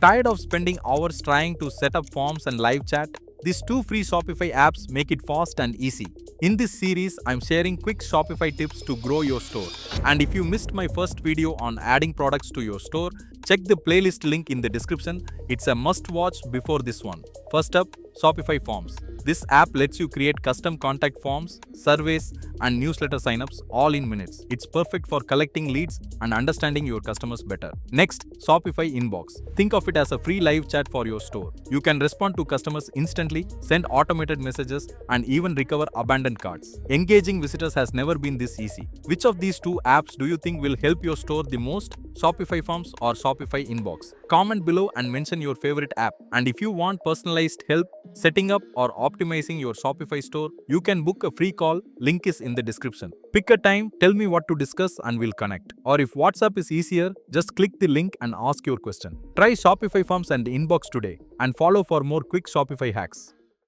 Tired of spending hours trying to set up forms and live chat? These two free Shopify apps make it fast and easy. In this series, I'm sharing quick Shopify tips to grow your store. And if you missed my first video on adding products to your store, check the playlist link in the description. It's a must watch before this one. First up, Shopify Forms. This app lets you create custom contact forms, surveys, and newsletter signups all in minutes. It's perfect for collecting leads and understanding your customers better. Next, Shopify Inbox. Think of it as a free live chat for your store. You can respond to customers instantly, send automated messages, and even recover abandoned carts. Engaging visitors has never been this easy. Which of these two apps do you think will help your store the most? Shopify Forms or Shopify Inbox? Comment below and mention your favorite app. And if you want personalized help setting up or optimizing your Shopify store, you can book a free call. Link is in the description. Pick a time, tell me what to discuss, and we'll connect. Or if WhatsApp is easier, just click the link and ask your question. Try Shopify Forms and Inbox today and follow for more quick Shopify hacks.